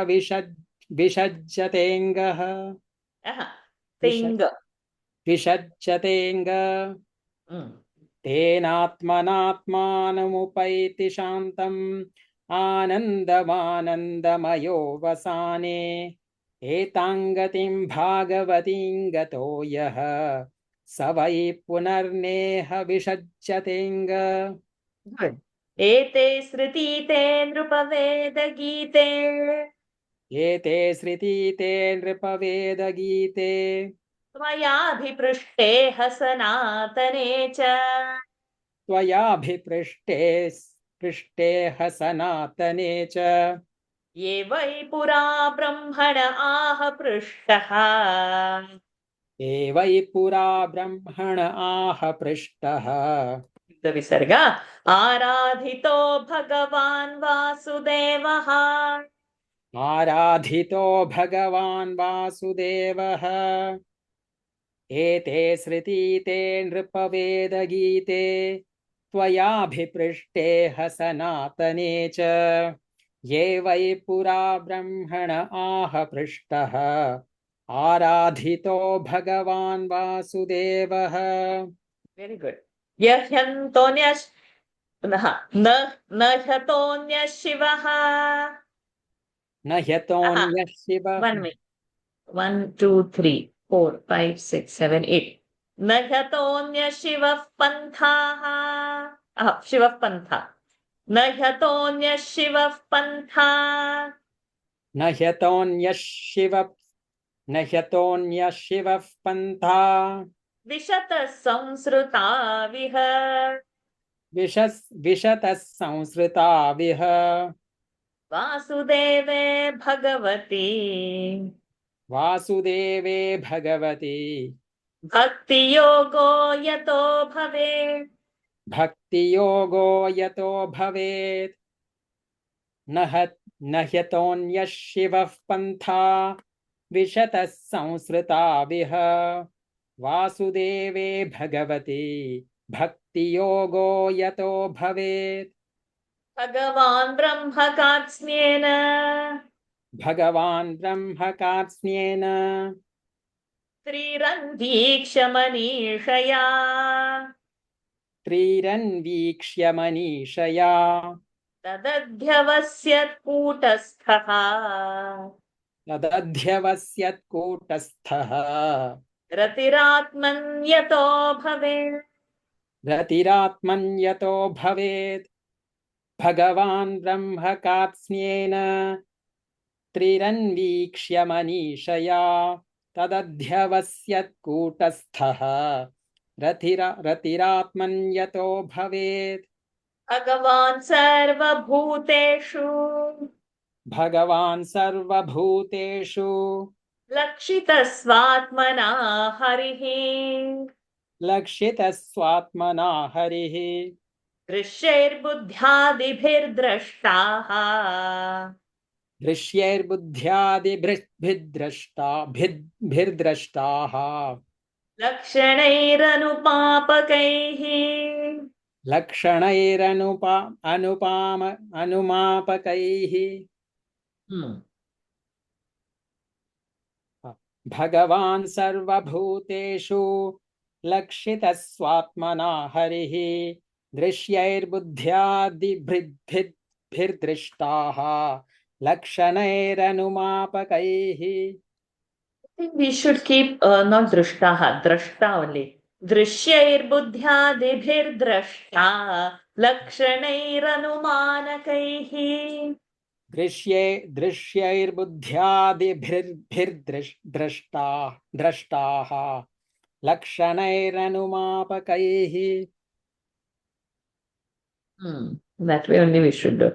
विषज्जतेङ्गः तेङ्ग विषज्जतेङ्ग तेनात्मनात्मानमुपैति शान्तम् आनन्दमानन्दमयोऽवसाने एताङ्गतिं भागवतीं गतो यः स वै पुनर्नेह विषज्जतेङ्ग एते श्रुतीते नृपवेदगीते एते श्रुतीते नृपवेदगीते त्वयाभिपृष्टे सनातने च पृष्टे सनातने च ये वै पुरा ब्रह्मण आह पृष्टः ये वै पुरा ब्रह्मण आह पृष्टः विसर्ग आराधितो भगवान् वासुदेवः आराधितो भगवान् वासुदेवः एते श्रुतीते नृपवेदगीते त्वयाभिपृष्टे सनातने च ये वै पुरा ब्रह्मण आह पृष्टः आराधितो भगवान् वासुदेवः वेरी गुड यह्यन्तोऽन्यश् पुनः न ह्यतोऽन्यः शिवः न ह्यतोऽन्यः शिवः 1 minute 1 2 3 4 5 6 7 8 न ह्यतोऽन्यः शिवः पन्थाः शिवः पन्था न ह्यतोऽन्यः शिवः पन्था न ह्यतोऽन्यः शिवः पन्था विशतः संसृता विह विशतः संसृता विह वासुदेवे भगवती भक्तियोगो यतो भवेत् न ह्यतोऽन्यः शिवः पन्था विशतः संसृता विह वासुदेवे भगवती भक्तियोगो यतो भवेत् भगवान् ब्रह्मकार्त्स्न्येन त्रिरन्वीक्ष्य मनीषया तदध्यवस्यत् कूटस्थः तदध्यवस्यत्कूटस्थः रतिरात्मन्यतो भवेत् रतिरात्मन्यतो भवेत् भगवान् ब्रह्मकात्स्न्येन त्रिरन्वीक्ष्य मनीषया तदध्यवस्यत्कूटस्थः रतिरात्मन्यतो भवेत् भगवान् सर्वभूतेषु भगवान् सर्वभूतेषु लक्षितस्वात्मना हरिः लक्षितस्वात्मना हरिः दृश्यैर्बुद्ध्यादिभिर्द्रष्टाः दृश्यैर्बुद्ध्यादिभिर्द्रष्टाः लक्षणैरनुपापकैः अनुमापकैः भगवान् सर्वभूतेषु लक्षितस्वात्मना हरिः दृश्यैर्बुद्ध्यादिभिर्दृष्टाः लक्षणैरनुमापकैः I think we should keep not drashtaha, drashta only. दृश्यैर्बुद्ध्यादिभिर्द्रष्टा लक्षणैरनुमानकैः दृश्यैर्बुद्ध्यादिभिर्द्रष्टाः लक्षणैरनुमापकैः That way only we should do.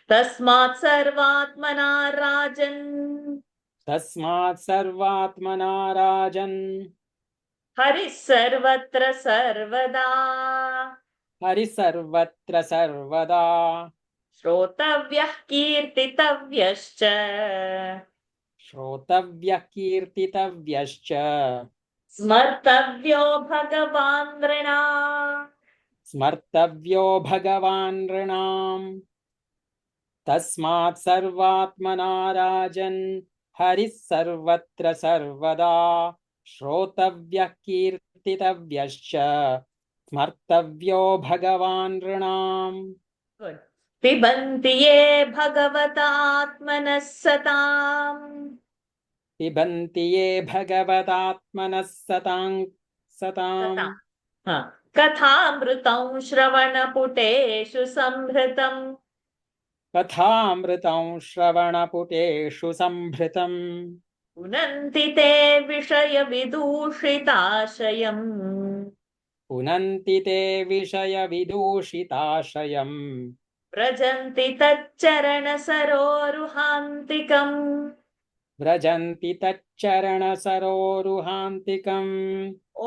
तस्मात् सर्वात्मना राजन् तस्मात् सर्वात्मना राजन् हरिः सर्वत्र सर्वदा हरि सर्वत्र सर्वदा श्रोतव्यः कीर्तितव्यश्च श्रोतव्यः कीर्तितव्यश्च स्मर्तव्यो भगवान् नृणाम् स्मर्तव्यो भगवान् नृणाम् तस्मात् सर्वात्मना राजन् हरिः सर्वत्र सर्वदा श्रोतव्यः कीर्तितव्यश्च स्मर्तव्यो भगवान् नृणाम् Good. पिबन्ति ये भगवतात्मनः सताम् पिबन्ति ये भगवतात्मनः सताम् कथामृतं श्रवणपुटेषु संहृतम् कथामृतं श्रवणपुटेषु संभृतम् पुनन्ति ते विषयविदूषिताशयम् पुनन्ति ते विषयविदूषिताशयम् व्रजन्ति तच्चरणसरोरुहान्तिकम् व्रजन्ति तच्चरणसरोरुहान्तिकम्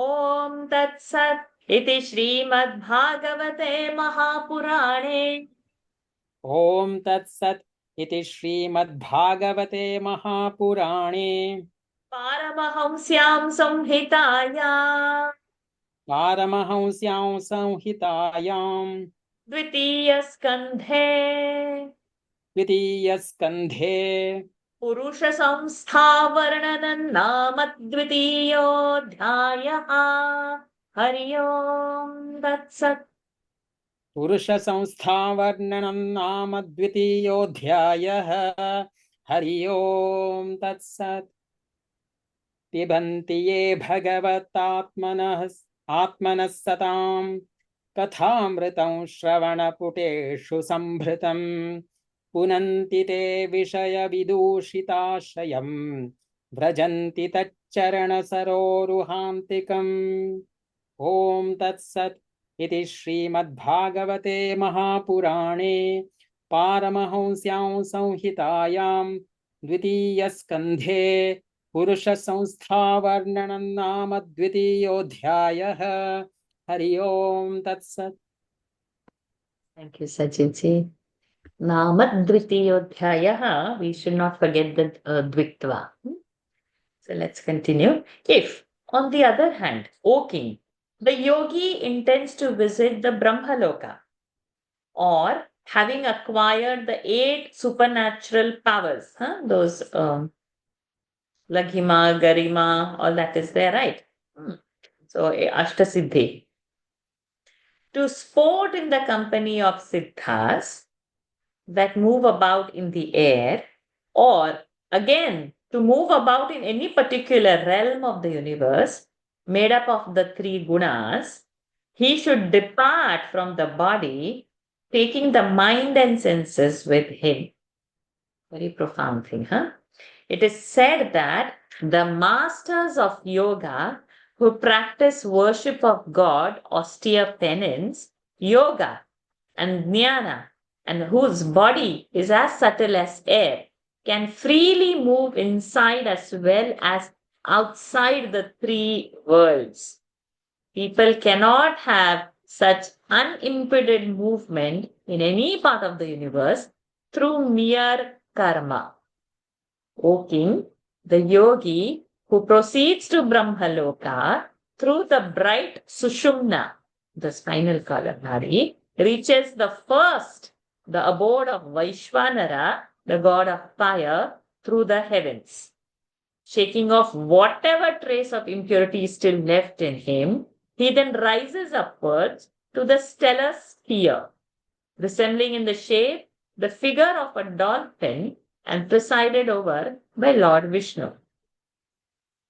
ॐ तत्सत् इति श्रीमद्भागवते महापुराणे ॐ तत्सत् इति श्रीमद्भागवते महापुराणे पारमहंस्यां पारमहंस्यां संहितायां द्वितीयस्कन्धे द्वितीयस्कन्धे पुरुषसंस्थावर्णनं नाम द्वितीयोऽध्यायः हरि ओम् तत्सत् पुरुषसंस्थावर्णनं नाम द्वितीयोऽध्यायः हरि ओम् तत्सत् पिबन्ति ये आत्मनः सताम् कथामृतं श्रवणपुटेषु संभृतम् पुनन्ति ते विषयविदूषिताशयम् व्रजन्ति तच्चरणसरोरुहान्तिकम् ॐ तत्सत् इति श्रीमद्भागवते महापुराणे पारमहंस्यां संहितायां द्वितीयस्कन्धे पुरुषसंस्थावर्णनं नाम द्वितीयोऽध्यायः हरि ओम् तत्सत् Thank you, Sajidji. Nama Dvitiyodhyayaha, we should not forget the Dvitva. So let's continue. If, on the other hand, O king, the yogi intends to visit the Brahmaloka, or having acquired the 8 supernatural powers, those Laghima, Garima, all that is there, right? So Ashtasiddhi. To sport in the company of Siddhas that move about in the air, or again to move about in any particular realm of the universe made up of the three gunas, he should depart from the body, taking the mind and senses with him. Very profound thing, huh? It is said that the masters of yoga who practice worship of God, austere penance, yoga, and jnana, and whose body is as subtle as air, can freely move inside as well as outside the three worlds. People cannot have such unimpeded movement in any part of the universe through mere karma. O king, the yogi who proceeds to Brahmaloka through the bright Sushumna, the spinal column nadi, reaches the first, the abode of Vaishvanara, the god of fire, through the heavens. Shaking off whatever trace of impurity is still left in him, he then rises upwards to the stellar sphere, resembling in the shape the figure of a dolphin and presided over by Lord Vishnu.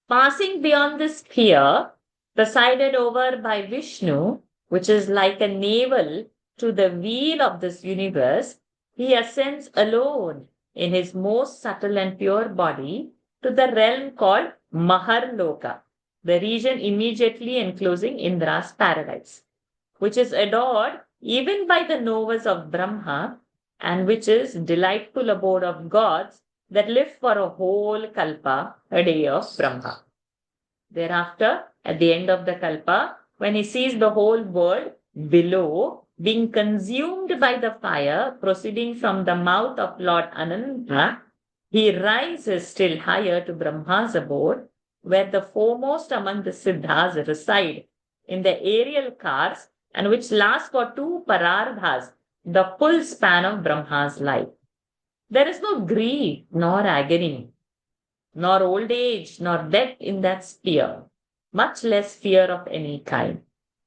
Passing beyond this sphere, presided over by Vishnu, which is like a navel to the wheel of this universe, he ascends alone in his most subtle and pure body to the realm called Maharloka, the region immediately enclosing Indra's paradise, which is adored even by the knowers of Brahma, and which is delightful abode of gods that live for a whole kalpa, a day of Brahma. Thereafter, at the end of the kalpa, when he sees the whole world below being consumed by the fire proceeding from the mouth of Lord Ananta, he rises still higher to Brahma's abode, where the foremost among the siddhas reside in the aerial cars and which last for 2 parardhas, the full span of Brahma's life. There is no grief nor agony, nor old age, nor death in that sphere, much less fear of any kind.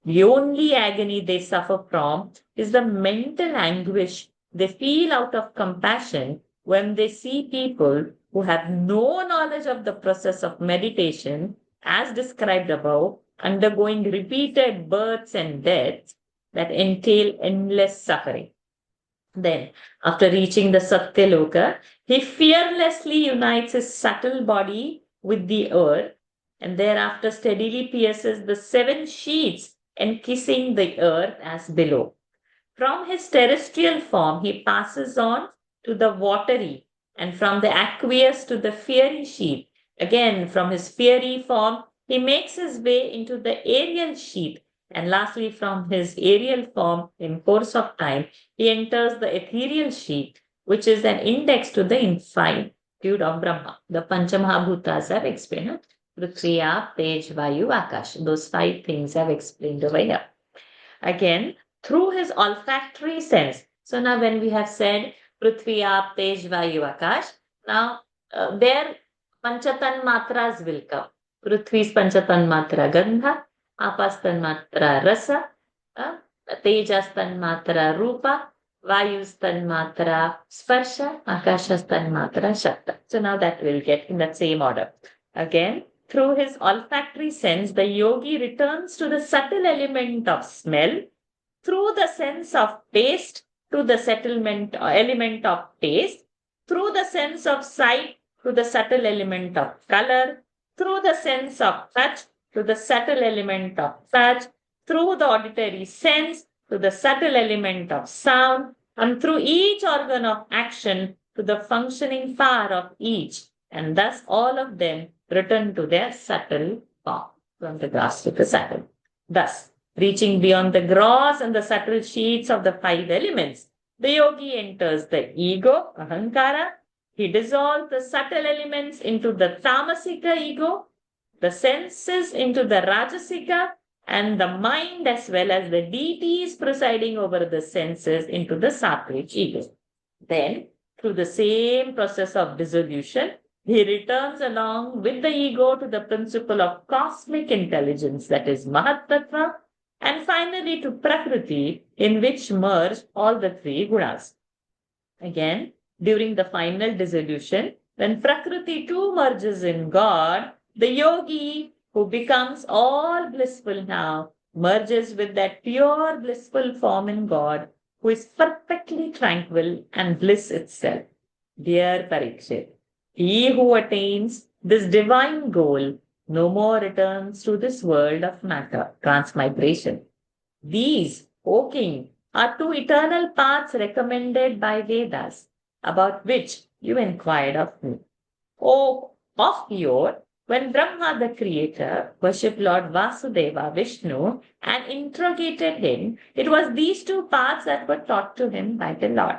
The only agony they suffer from is the mental anguish they feel out of compassion when they see people who have no knowledge of the process of meditation, as described above, undergoing repeated births and deaths that entail endless suffering. Then, after reaching the Satyaloka, he fearlessly unites his subtle body with the earth and thereafter steadily pierces the 7 sheets and kissing the earth as below. From his terrestrial form, he passes on to the watery, and from the aqueous to the fiery sheet. Again, from his fiery form, he makes his way into the aerial sheet, and lastly, from his aerial form, in course of time, he enters the ethereal sheet, which is an index to the infinitude of Brahma. The Panchamahabhutas have explained. Prithvi, Aap, Tej, Vayu, Akash. Those 5 things I've explained over here. Again, through his olfactory sense. So now when we have said Prithvi, Aap, Tej, Vayu, Akash, now their Panchatan Matras will come. Prithvi's Panchatan Matra Gandha, Apas Tanmatra Rasa, Tejas Tanmatra Rupa, Vayus Tanmatra Sparsha, Akashas Tanmatra Shakta. So now that will get in that same order. Again, through his olfactory sense, the yogi returns to the subtle element of smell, through the sense of taste to the settlement element of taste, through the sense of sight to the subtle element of color, through the sense of touch to the subtle element of touch, through the auditory sense to the subtle element of sound, and through each organ of action to the functioning power of each, and thus all of them return to their subtle form, from the gross to the subtle. Thus, reaching beyond the gross and the subtle sheets of the 5 elements, the yogi enters the ego, ahankara. He dissolves the subtle elements into the tamasika ego, the senses into the rajasika, and the mind as well as the deities presiding over the senses into the sattvic ego. Then, through the same process of dissolution, he returns along with the ego to the principle of cosmic intelligence, that is Mahatattva, and finally to Prakriti, in which merge all the 3 gunas. Again, during the final dissolution, When Prakriti too merges in God, the yogi who becomes all blissful now merges with that pure blissful form in God who is perfectly tranquil and bliss itself. Dear Parikshit, he who attains this divine goal no more returns to this world of matter, transmigration. These, O king, are two eternal paths recommended by Vedas, about which you inquired of me. O of yore, when Brahma the creator worshipped Lord Vasudeva Vishnu and interrogated him, it was these two paths that were taught to him by the Lord.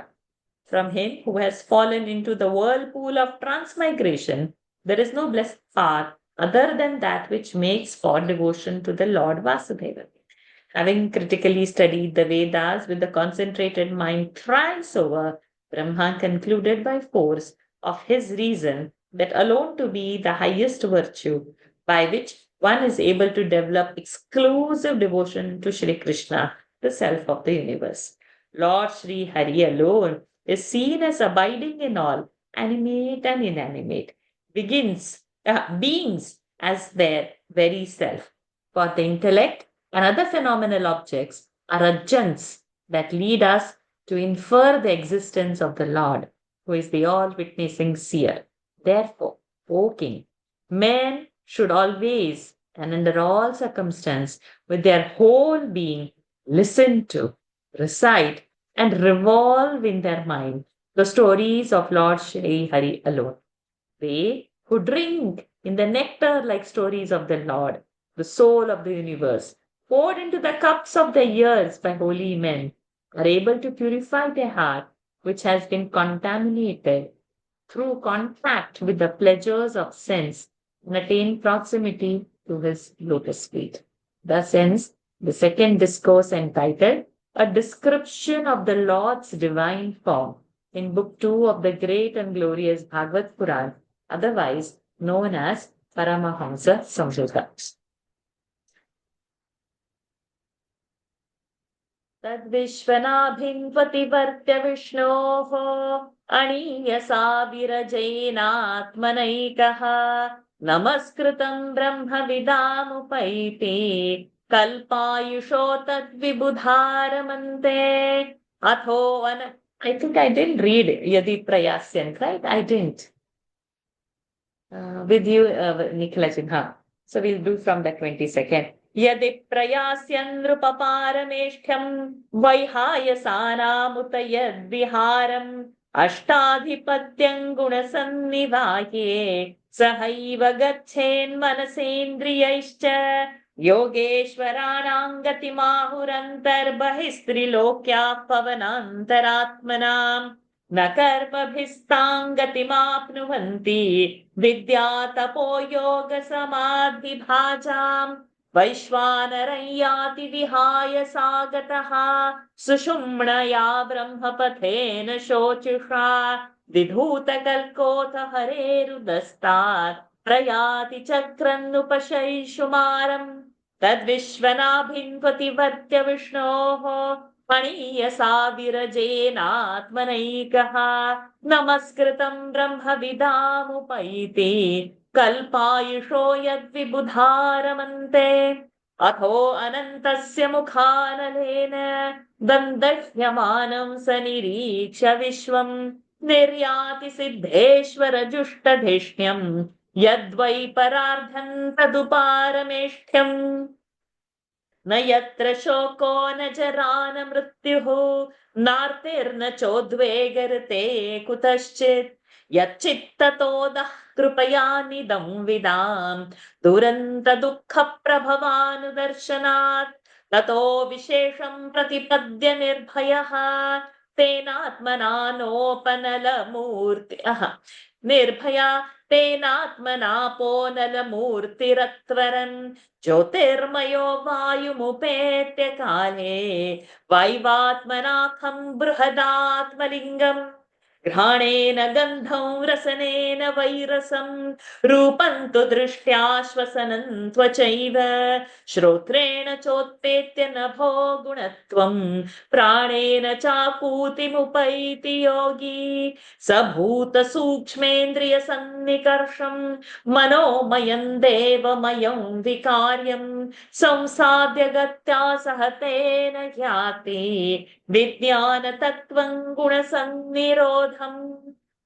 From him who has fallen into the whirlpool of transmigration, there is no blessed path other than that which makes for devotion to the Lord Vasudeva. Having critically studied the Vedas with the concentrated mind thrice over, Brahma concluded by force of his reason that alone to be the highest virtue by which one is able to develop exclusive devotion to Sri Krishna, the self of the universe. Lord Sri Hari alone is seen as abiding in all, animate and inanimate, beings as their very self. For the intellect, and other phenomenal objects are agents that lead us to infer the existence of the Lord, who is the all witnessing seer. Therefore, O King, men should always and under all circumstances, with their whole being, listen to, recite, and revolve in their mind the stories of Lord Shri Hari alone. They who drink in the nectar like stories of the Lord, the soul of the universe, poured into the cups of the years by holy men, are able to purify their heart, which has been contaminated through contact with the pleasures of sense, and attain proximity to his lotus feet. Thus ends the second discourse entitled A Description of the Lord's Divine Form in Book 2 of the great and glorious Bhagavad Puran, otherwise known as Paramahamsa Samhita. तद्विश्वनाभिन्वतिवर्त्य विष्णोः अणीयसा विरजेनात्मनैकः नमस्कृतं ब्रह्मविदामुपैति कल्पायुषो तद्विबुधारमन्ते अथो I think I didn't read Yadi Prayasyan, right? I didn't. With you, Nikhila Sinha. So we'll do from the 22nd. यदि प्रयास्यनृपपारमेष्ठ्यं वैहायसानामुत यद्विहारम् अष्टाधिपत्यं गुणसन्निवाये सहैव गच्छेन्मनसेन्द्रियैश्च योगेश्वराणां गतिमाहुरन्तर्बहिस्त्रिलोक्याः पवनान्तरात्मनाम् न कर्मभिस्तां गतिमाप्नुवन्ति विद्या तपो योग समाधिभाजाम् वैश्वानरं याति विहाय सागतः सुषुम्णया ब्रह्मपथेन शोचिषा विधूतकल्कोथ हरेरुदस्तात् प्रयाति चक्रन्नुपशैषुमारम् तद्विश्वनाभिन्वतिवर्त्य विष्णोः मणीयसा विरजेनात्मनैकः नमस्कृतं ब्रह्मविदामुपैति कल्पायुषो यद्विबुधारमन्ते अथो अनन्तस्य मुखानलेन दन्दह्यमानं स निरीक्ष्य विश्वम् निर्याति सिद्धेश्वरजुष्टधिष्ण्यम् यद्वै परार्धं तदुपारमेष्ठ्यम् न यत्र शोको न जरा न मृत्युः नार्तिर्न चोद्वेगरते कुतश्चित् यच्चित्ततोदः कृपया निदं विदाम् दुरन्त दुःख प्रभवानुदर्शनात् ततो विशेषं प्रतिपद्य निर्भयः तेनात्मना नोपनलमूर्तिः निर्भया तेनात्मनापोनलमूर्तिरत्वरन् ज्योतिर्मयो वायुमुपेत्य काले वैवात्मनाखं बृहदात्मलिङ्गम् घ्राणेन गन्धं रसनेन वैरसं रूपं तु दृष्ट्या श्वसनं त्वचैव श्रोत्रेण चोत्पेत्य नभो गुणत्वं प्राणेन चापूतिमुपैति योगी स भूतसूक्ष्मेन्द्रियसन्निकर्षं मनोमयं देवमयं विकार्यं संसाद्य गत्या सह तेन याति विज्ञानतत्त्वं गुणसन्निरोधम्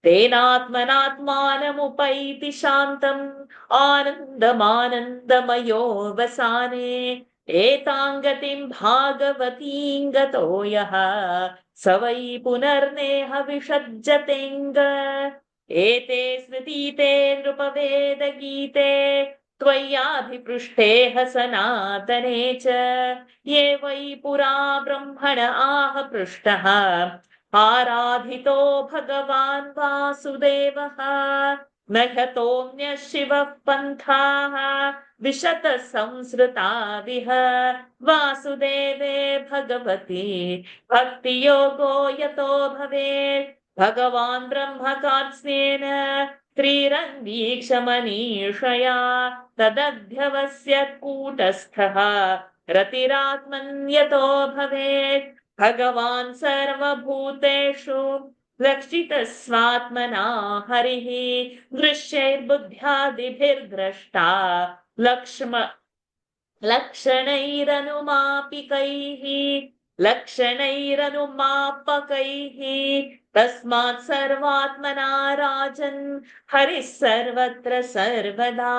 तेनात्मनात्मानमुपैति शान्तम् आनन्दमानन्दमयोऽवसाने एतां गतिं भागवतीं गतो यः स वै पुनर्नेह विषज्जतेऽङ्ग एते स्मृतीते नृपवेदगीते त्वय्याभिपृष्टेह सनातने च ये वै पुरा ब्रह्मण आह पृष्टः आराधितो भगवान् वासुदेवः न ह्यतोऽन्यः शिवः पन्थाः विशतः संसृता विह वासुदेवे भगवति भक्तियोगो यतो भवेत् भगवान् ब्रह्मकार्त्स्येन त्रिरन्वीक्षमनीषया तदध्यवस्य कूटस्थः रतिरात्मन्यतो भवेत् भगवान् सर्वभूतेषु लक्षितः स्वात्मना हरिः दृश्यैर्बुद्ध्यादिभिर्द्रष्टा लक्षणैरनुमापिकैः लक्षणैरनुमापकैः तस्मात् सर्वात्मना राजन् हरिः सर्वत्र सर्वदा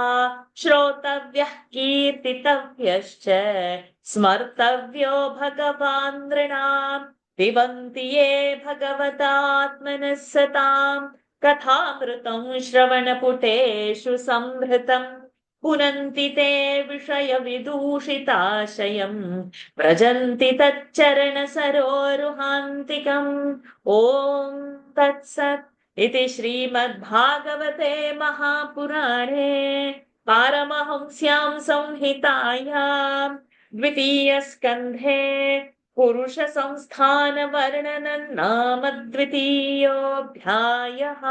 श्रोतव्यः कीर्तितव्यश्च स्मर्तव्यो भगवान् नृणाम् पिबन्ति ये भगवतात्मनः सताम् कथामृतं श्रवणपुटेषु संहृतम् पुनन्ति ते विषयविदूषिताशयम् व्रजन्ति तच्चरणसरोरुहान्तिकम् ॐ तत्सत् इति श्रीमद्भागवते महापुराणे पारमहंस्यां संहितायां द्वितीयस्कन्धे पुरुषसंस्थानवर्णनं नाम द्वितीयोऽध्यायः।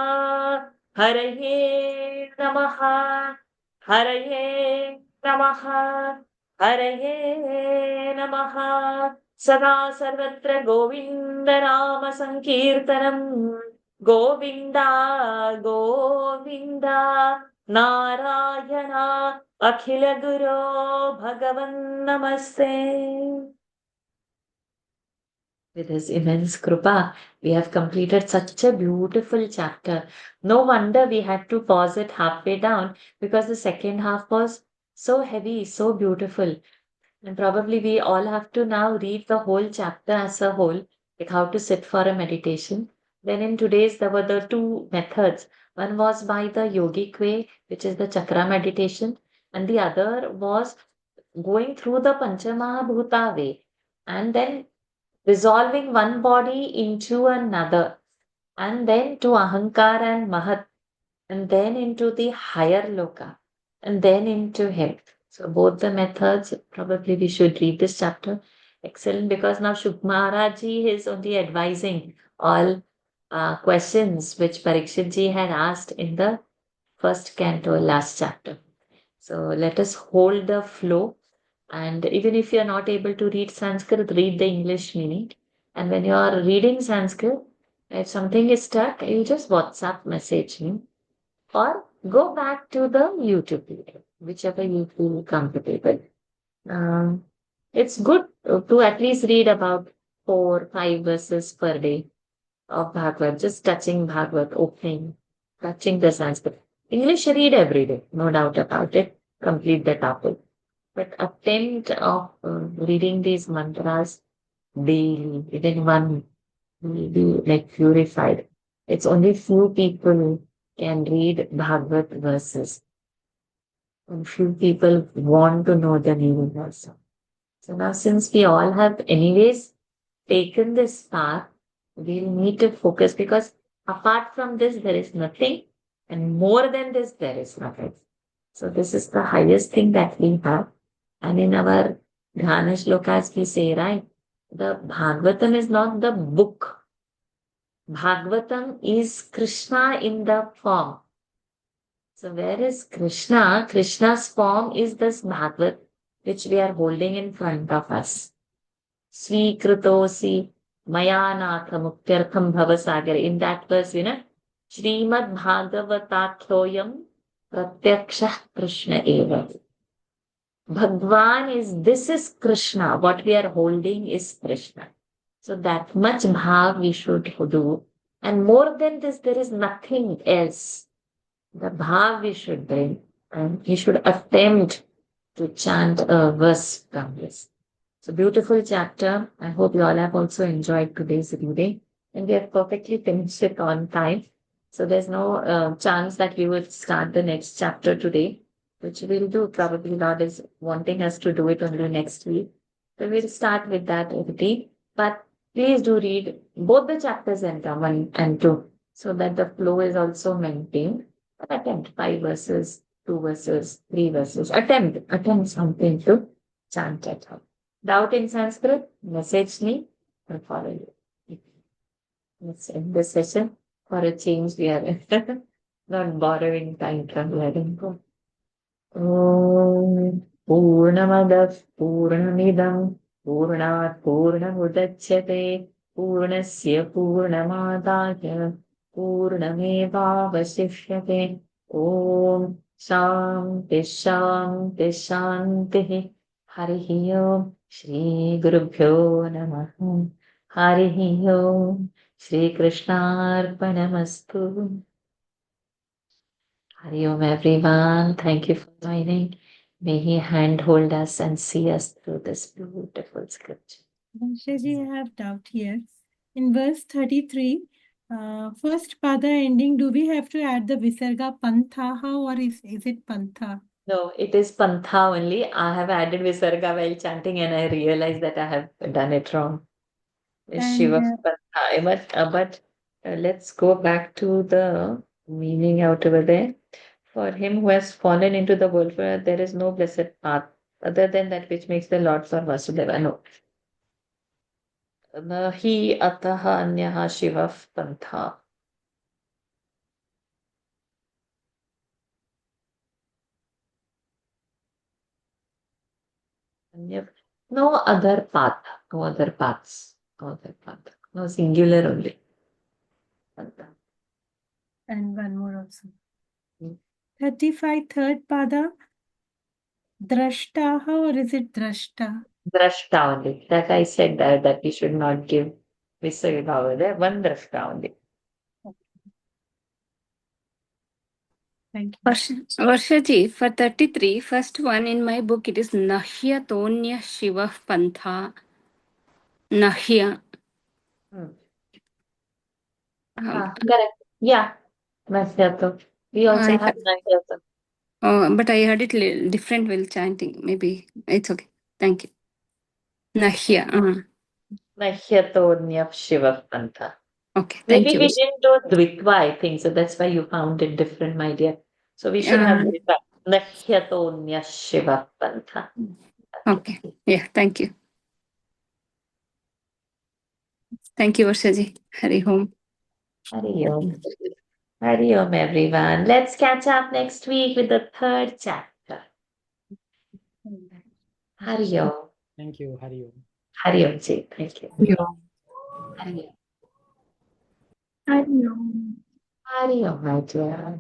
हरये नमः। हरये नमः। हरये नमः। सदा सर्वत्र गोविन्दनाम संकीर्तनम् गोविन्द गोविन्द नारायण अखिल गुरो भगवन् नमस्ते। With his immense krupa, we have completed such a beautiful chapter. No wonder we had to pause it halfway down because the second half was so heavy, so beautiful. And probably we all have to now read the whole chapter as a whole, like how to sit for a meditation. Then in today's, there were the two methods. One was by the yogic way, which is the chakra meditation, and the other was going through the Panchamahabhuta way, and then resolving one body into another, and then to Ahankar and Mahat, and then into the higher Loka, and then into him. So both the methods, probably we should read this chapter. Excellent, because now Shukh Maharaj Ji is only advising all questions which Parikshit Ji had asked in the first canto, last chapter. So let us hold the flow. And even if you are not able to read Sanskrit, read the English meaning. And when you are reading Sanskrit, if something is stuck, you just WhatsApp message me or go back to the YouTube video, whichever you feel comfortable. It's good to at least read about 4-5 verses per day of Bhagavad, just touching Bhagavad, opening, touching the Sanskrit. English read every day, no doubt about it. Complete the topic. But attempt of reading these mantras daily, even one will be like purified. It's only few people can read Bhagavad verses. And few people want to know the meaning also. So now since we all have anyways taken this path, we'll need to focus, because apart from this, there is nothing. And more than this, there is nothing. So this is the highest thing that we have. And in our Dhyana shlokas, we say, right, the Bhagavatam is not the book. Bhagavatam is Krishna in the form. So where is Krishna? Krishna's form is this Bhagavat, which we are holding in front of us. Svikritosi Mayanatha Muktyartham Bhavasagar. In that verse, Srimad Bhagavatathoyam Pratyakshah Krishna Eva. Bhagwan this is Krishna. What we are holding is Krishna. So that much bhav we should do. And more than this, there is nothing else. The bhav we should bring. And we should attempt to chant a verse from this. So beautiful chapter. I hope you all have also enjoyed today's reading. And we have perfectly finished it on time. So there's no chance that we would start the next chapter today, which we'll do. Probably Lord is wanting us to do it only next week. So we'll start with that already. But please do read both the chapters and 1 and 2 so that the flow is also maintained. Attempt 5 verses, 2 verses, 3 verses. Attempt something to chant at home. Doubt in Sanskrit, message me or follow you. Let's end this session. For a change, we are not borrowing time from letting go. Om Purnamadah Purnamidam Purnat Purnamudachyate Purnasya Purnamadaya Purnamevavasishyate Om Shanti Shanti Shanti Harihi Om Shri Gurubhyo Namaha Harihi Om Shri Krishnarpanamastu. Hari Om everyone. Thank you for joining. May He handhold us and see us through this beautiful scripture. Varshaji, I have doubt here. In verse 33, first pada ending, do we have to add the visarga panthaha or is it pantha? No, it is Pantha only. I have added Visarga while chanting and I realized that I have done it wrong. It's And, Shiva Pantha. But let's go back to the meaning out over there. For him who has fallen into the world, where there is no blessed path other than that which makes the Lord for Vasudeva. No. Nahi ataha anyaha Shiva Pantha. No other path. No other paths. No other path. No singular only. Pantha. and one more also. 35, third pada, drashtaha or is it drashta? Drashta only. That I said that we should not give Visarga over there. One Drashta only. Thank you. Varshaji, for 33, first one in my book, it is Nahya Tonya Shiva Pantha. Nahya. Correct. Yeah. Nahyato. We also have Nahyato. Oh, but I heard it different while chanting. Maybe it's okay. Thank you. Nahya. Nahyatonya Shiva Pantha. Okay, thank Maybe you. we didn't do Dvitva, I think. So that's why you found it different, my dear. So we should have Dvitva. Nahyatonya Shiva Pantha. Okay. Yeah, thank you. Thank you, Varshaji. Hari Om. Hari Om. Hari Om, everyone. Let's catch up next week with the 3rd chapter. Hari Om. Thank you, Hari Om. Hari Om ji. Thank you. Hari Om. Hari Om. Hari Om. Hari Om, my dear.